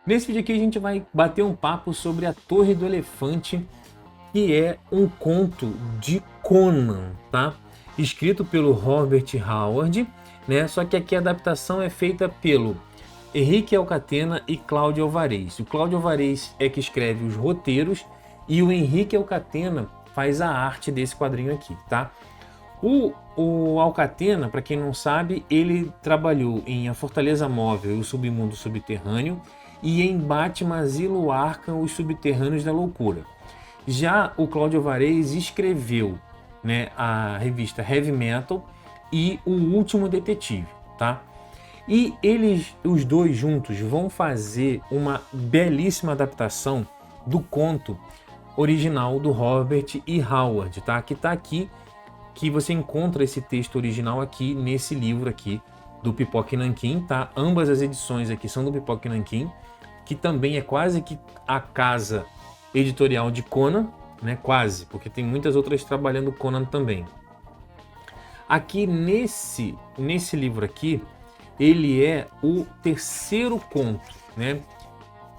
Nesse vídeo aqui a gente vai bater um papo sobre a Torre do Elefante, que é um conto de Conan, tá? Escrito pelo Robert Howard, né? Só que aqui a adaptação é feita pelo Henrique Alcatena e Cláudio Alvarez. O Cláudio Alvarez é que escreve os roteiros e o Henrique Alcatena faz a arte desse quadrinho aqui, tá? O Alcatena, para quem não sabe, ele trabalhou em A Fortaleza Móvel e o Submundo Subterrâneo e em Batman Asilo Arkham, Os Subterrâneos da Loucura. Já o Cláudio Alvarez escreveu, né, a revista Heavy Metal e O Último Detetive, tá? E eles, os dois juntos, vão fazer uma belíssima adaptação do conto original do Robert E. Howard, tá? Que tá aqui, que você encontra esse texto original aqui nesse livro aqui do Pipoca e Nanquim, tá? Ambas as edições aqui são do Pipoca e Nanquim, que também é quase que a casa editorial de Conan, né? Quase, porque tem muitas outras trabalhando Conan também. Aqui nesse livro aqui, ele é o terceiro conto, né?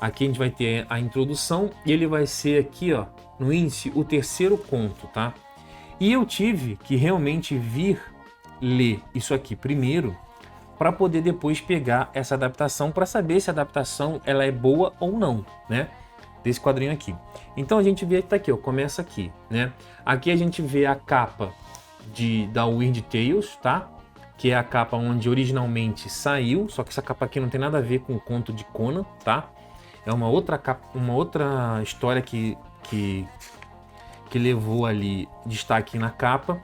Aqui a gente vai ter a introdução e ele vai ser aqui, ó, no índice, o terceiro conto, tá? E eu tive que realmente vir ler isso aqui primeiro para poder depois pegar essa adaptação para saber se a adaptação ela é boa ou não, né? Desse quadrinho aqui. Então a gente vê que tá aqui, ó, começa aqui, né? Aqui a gente vê a capa da Weird Tales, tá? Que é a capa onde originalmente saiu, só que essa capa aqui não tem nada a ver com o conto de Conan, tá? É uma outra capa, uma outra história que levou ali destaque na capa.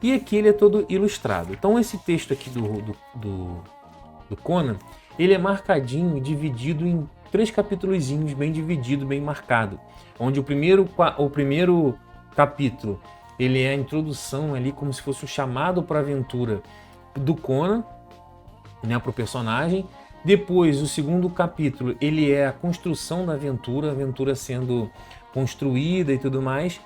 E aqui ele é todo ilustrado. Então esse texto aqui do Conan, ele é marcadinho e dividido em 3 capítulozinhos, bem dividido, bem marcado. Onde o primeiro capítulo, ele é a introdução ali, como se fosse o chamado para a aventura do Conan, né, para o personagem. Depois, o segundo capítulo, ele é a construção da aventura, a aventura sendo construída e tudo mais.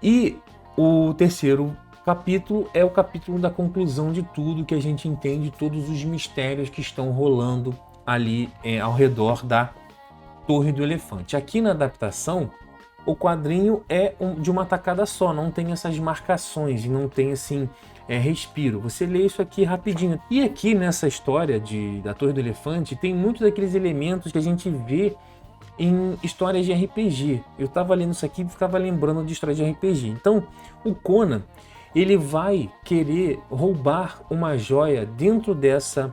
E o terceiro capítulo é o capítulo da conclusão de tudo, que a gente entende todos os mistérios que estão rolando ali ao redor da Torre do Elefante. Aqui na adaptação, o quadrinho é de uma tacada só, não tem essas marcações, não tem assim respiro. Você lê isso aqui rapidinho. E aqui nessa história da Torre do Elefante tem muitos daqueles elementos que a gente vê em histórias de RPG. Eu estava lendo isso aqui e ficava lembrando de histórias de RPG. Então, o Conan, ele vai querer roubar uma joia dentro dessa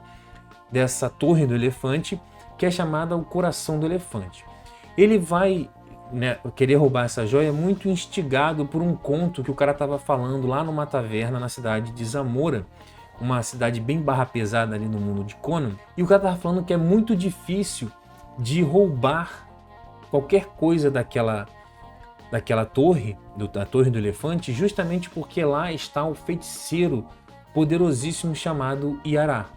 Torre do Elefante, que é chamada o Coração do Elefante. Ele vai, né, querer roubar essa joia muito instigado por um conto que o cara estava falando lá numa taverna na cidade de Zamora, uma cidade bem barra pesada ali no mundo de Conan. E o cara estava falando que é muito difícil de roubar qualquer coisa daquela torre, da Torre do Elefante, justamente porque lá está o feiticeiro poderosíssimo chamado Yará.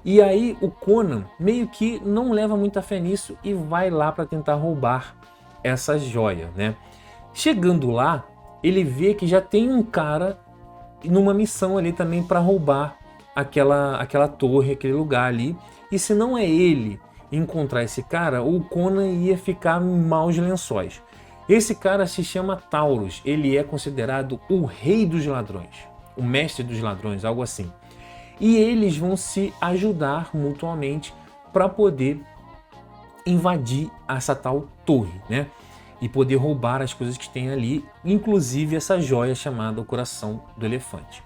E aí o Conan meio que não leva muita fé nisso e vai lá para tentar roubar essa joia, né? Chegando lá, ele vê que já tem um cara numa missão ali também para roubar aquela torre, aquele lugar ali. E se não é ele encontrar esse cara, o Conan ia ficar em maus lençóis. Esse cara se chama Taurus, ele é considerado o rei dos ladrões, o mestre dos ladrões, algo assim. E eles vão se ajudar mutuamente para poder invadir essa tal torre, né? E poder roubar as coisas que tem ali, inclusive essa joia chamada o Coração do Elefante.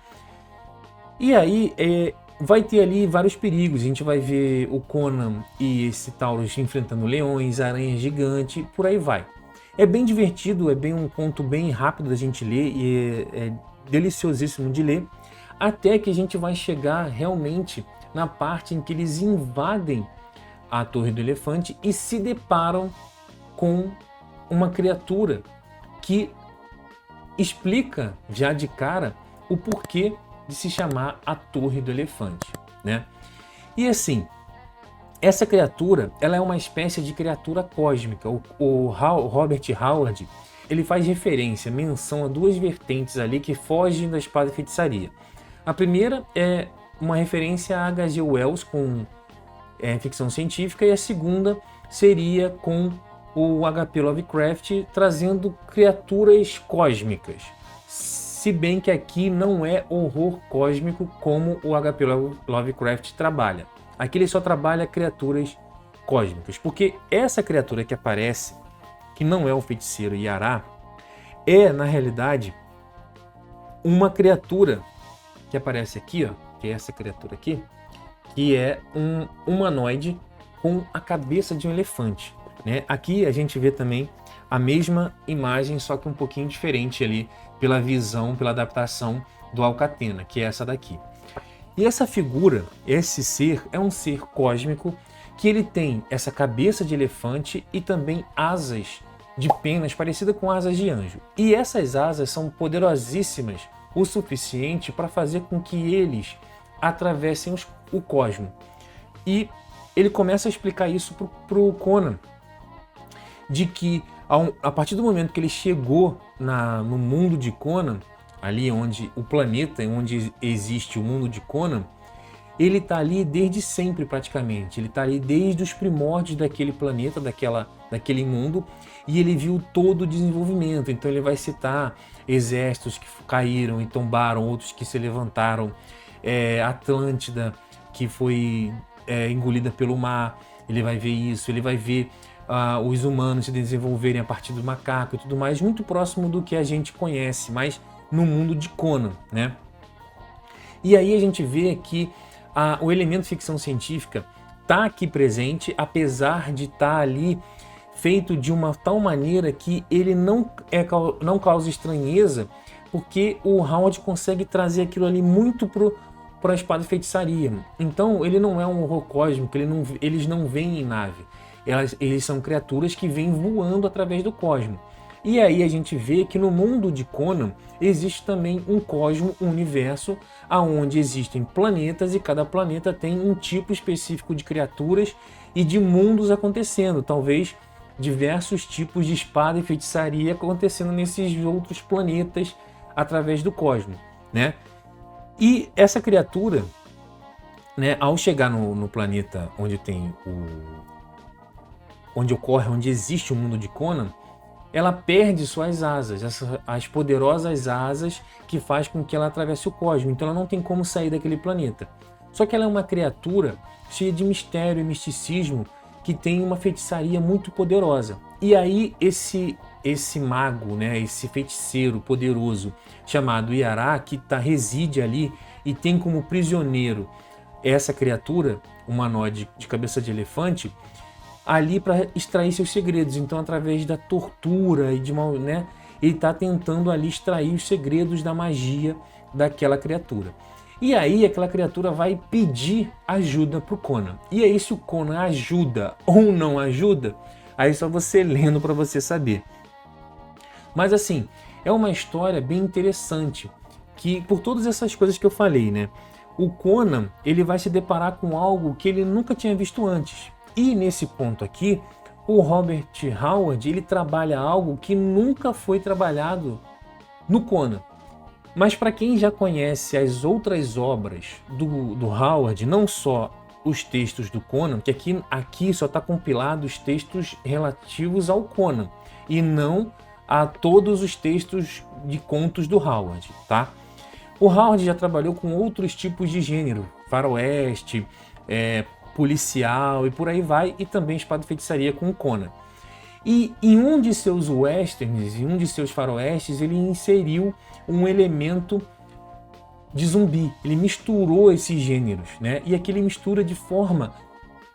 E aí vai ter ali vários perigos. A gente vai ver o Conan e esse Taurus enfrentando leões, aranhas gigantes, por aí vai. É bem divertido, é bem um conto bem rápido da gente ler e é deliciosíssimo de ler, até que a gente vai chegar realmente na parte em que eles invadem a Torre do Elefante e se deparam com uma criatura que explica já de cara o porquê de se chamar a Torre do Elefante, né? E assim, essa criatura, ela é uma espécie de criatura cósmica. O Robert Howard, ele faz referência, menção a 2 vertentes ali que fogem da espada e feitiçaria. A primeira é uma referência a H.G. Wells com ficção científica, e a segunda seria com o H.P. Lovecraft trazendo criaturas cósmicas. Se bem que aqui não é horror cósmico como o H.P. Lovecraft trabalha. Aqui ele só trabalha criaturas cósmicas, porque essa criatura que aparece, que não é o feiticeiro Yará, é na realidade uma criatura que aparece aqui, ó, que é essa criatura aqui, que é um humanoide com a cabeça de um elefante, né? Aqui a gente vê também a mesma imagem, só que um pouquinho diferente ali pela visão, pela adaptação do Alcatena, que é essa daqui. E essa figura, esse ser, é um ser cósmico que ele tem essa cabeça de elefante e também asas de penas parecida com asas de anjo. E essas asas são poderosíssimas o suficiente para fazer com que eles atravessem o cosmo. E ele começa a explicar isso para o Conan, de que a partir do momento que ele chegou no mundo de Conan, ali onde o planeta, onde existe o mundo de Conan, ele está ali desde sempre praticamente, ele está ali desde os primórdios daquele planeta, daquele mundo, e ele viu todo o desenvolvimento. Então ele vai citar exércitos que caíram e tombaram, outros que se levantaram, Atlântida que foi engolida pelo mar, ele vai ver isso, ele vai ver os humanos se desenvolverem a partir do macaco e tudo mais, muito próximo do que a gente conhece, mas no mundo de Conan, né? E aí a gente vê que o elemento ficção científica está aqui presente, apesar de estar ali feito de uma tal maneira que ele não causa estranheza, porque o Howard consegue trazer aquilo ali muito para a espada e feitiçaria. Então ele não é um horror cósmico, eles não vêm em nave. Eles são criaturas que vêm voando através do cosmo. E aí a gente vê que no mundo de Conan existe também um cosmo, um universo, onde existem planetas e cada planeta tem um tipo específico de criaturas e de mundos acontecendo. Talvez diversos tipos de espada e feitiçaria acontecendo nesses outros planetas através do cosmo, né? E essa criatura, né, ao chegar no planeta onde existe o mundo de Conan, ela perde suas asas, as poderosas asas que faz com que ela atravesse o cosmos. Então ela não tem como sair daquele planeta. Só que ela é uma criatura cheia de mistério e misticismo que tem uma feitiçaria muito poderosa. E aí esse mago, né, esse feiticeiro poderoso chamado Yará, que reside ali e tem como prisioneiro essa criatura, humanoide de cabeça de elefante, ali para extrair seus segredos. Então, através da tortura e né, ele está tentando ali extrair os segredos da magia daquela criatura. E aí aquela criatura vai pedir ajuda para o Conan. E aí se o Conan ajuda ou não ajuda, aí só você lendo para você saber. Mas assim, é uma história bem interessante, que por todas essas coisas que eu falei, né? O Conan, ele vai se deparar com algo que ele nunca tinha visto antes. E nesse ponto aqui, o Robert Howard, ele trabalha algo que nunca foi trabalhado no Conan. Mas para quem já conhece as outras obras do Howard, não só os textos do Conan, que aqui só está compilado os textos relativos ao Conan, e não a todos os textos de contos do Howard, tá? O Howard já trabalhou com outros tipos de gênero, faroeste, policial e por aí vai, e também espada e feitiçaria com o Conan. E em um de seus westerns, em um de seus faroestes, ele inseriu um elemento de zumbi. Ele misturou esses gêneros, né? E aqui ele mistura de forma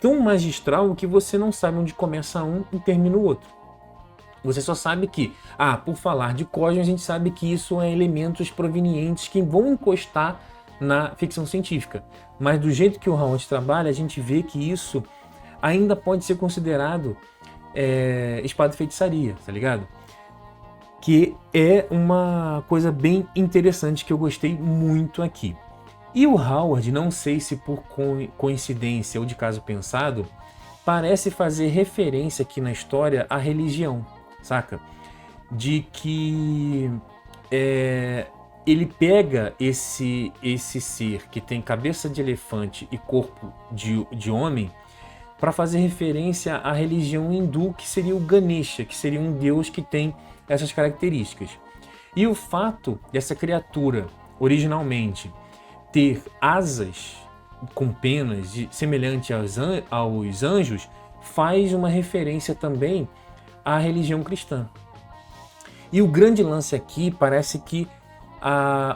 tão magistral que você não sabe onde começa um e termina o outro. Você só sabe que, por falar de cosmos, a gente sabe que isso é elementos provenientes que vão encostar na ficção científica. Mas do jeito que o Howard trabalha, a gente vê que isso ainda pode ser considerado espada e feitiçaria, tá ligado? Que é uma coisa bem interessante que eu gostei muito aqui. E o Howard, não sei se por coincidência ou de caso pensado, parece fazer referência aqui na história à religião, saca? De que ele pega esse ser que tem cabeça de elefante e corpo de homem, para fazer referência à religião hindu, que seria o Ganesha, que seria um deus que tem essas características. E o fato dessa criatura, originalmente, ter asas com penas semelhante aos anjos, faz uma referência também à religião cristã. E o grande lance aqui parece que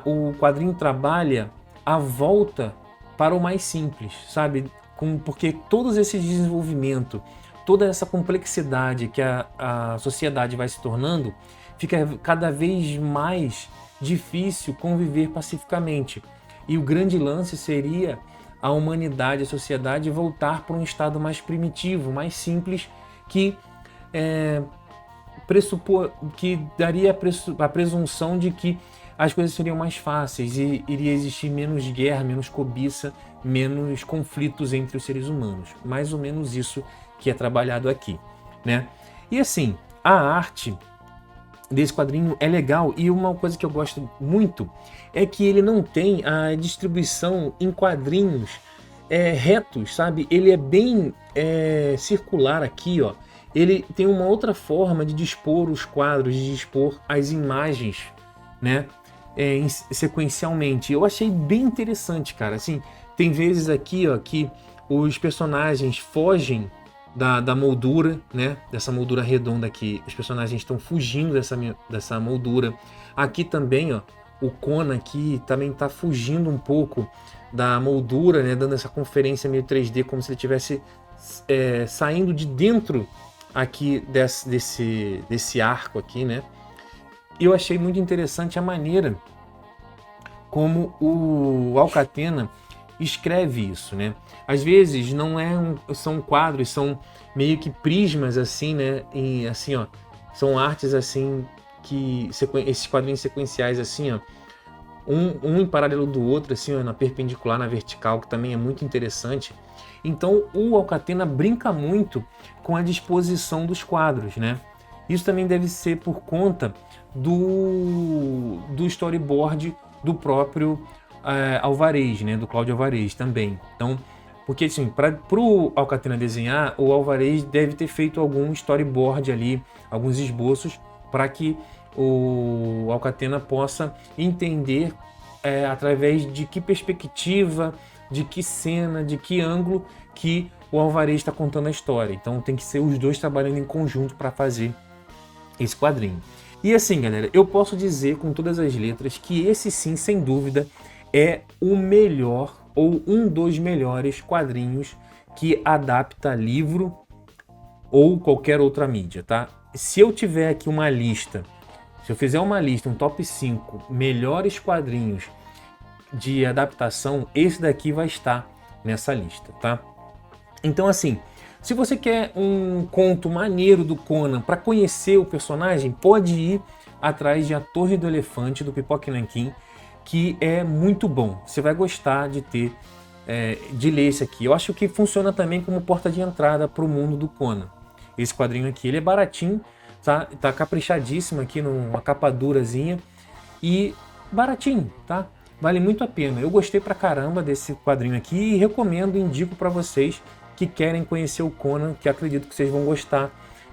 o quadrinho trabalha a volta para o mais simples, sabe? Porque todo esse desenvolvimento, toda essa complexidade que a sociedade vai se tornando, fica cada vez mais difícil conviver pacificamente. E o grande lance seria a humanidade, a sociedade voltar para um estado mais primitivo, mais simples, que daria a presunção de que as coisas seriam mais fáceis e iria existir menos guerra, menos cobiça, menos conflitos entre os seres humanos. Mais ou menos isso que é trabalhado aqui, né? E assim, a arte desse quadrinho é legal, e uma coisa que eu gosto muito é que ele não tem a distribuição em quadrinhos retos, sabe? Ele é bem circular aqui, ó. Ele tem uma outra forma de dispor os quadros, de dispor as imagens, né? Sequencialmente. Eu achei bem interessante, cara. Assim, tem vezes aqui, ó, que os personagens fogem da moldura, né? Dessa moldura redonda aqui. Os personagens estão fugindo dessa moldura. Aqui também, ó, o Conan aqui também está fugindo um pouco da moldura, né? Dando essa conferência meio 3D, como se ele estivesse saindo de dentro aqui desse arco aqui, né? Eu achei muito interessante a maneira como o Alcatena escreve isso, né? Às vezes não são quadros, são meio que prismas assim, né? E assim, ó, são artes assim esses quadrinhos sequenciais assim, ó, um em paralelo do outro, assim, ó, na perpendicular, na vertical, que também é muito interessante. Então o Alcatena brinca muito com a disposição dos quadros, né? Isso também deve ser por conta do storyboard do próprio Alvarez, né? Do Cláudio Alvarez também. Então, porque assim, para o Alcatena desenhar, o Alvarez deve ter feito algum storyboard ali, alguns esboços, para que o Alcatena possa entender através de que perspectiva, de que cena, de que ângulo que o Alvarez está contando a história. Então tem que ser os dois trabalhando em conjunto para fazer esse quadrinho. E assim, galera, eu posso dizer com todas as letras que esse sim, sem dúvida, é o melhor ou um dos melhores quadrinhos que adapta livro ou qualquer outra mídia, tá? Se eu tiver aqui uma lista, se eu fizer uma lista, um top 5 melhores quadrinhos de adaptação, esse daqui vai estar nessa lista, tá? Então assim, se você quer um conto maneiro do Conan para conhecer o personagem, pode ir atrás de A Torre do Elefante, do Pipoca Nanquim, que é muito bom. Você vai gostar de ler esse aqui. Eu acho que funciona também como porta de entrada para o mundo do Conan. Esse quadrinho aqui, ele é baratinho, tá caprichadíssimo aqui numa capa durazinha e baratinho, tá? Vale muito a pena. Eu gostei pra caramba desse quadrinho aqui e recomendo, indico para vocês que querem conhecer o Conan, que acredito que vocês vão gostar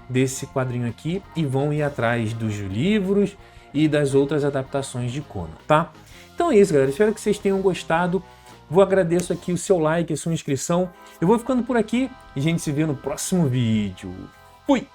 desse quadrinho aqui e vão ir atrás dos livros e das outras adaptações de Conan, tá? Então é isso, galera. Espero que vocês tenham gostado. Agradeço aqui o seu like, a sua inscrição. Eu vou ficando por aqui e a gente se vê no próximo vídeo. Fui!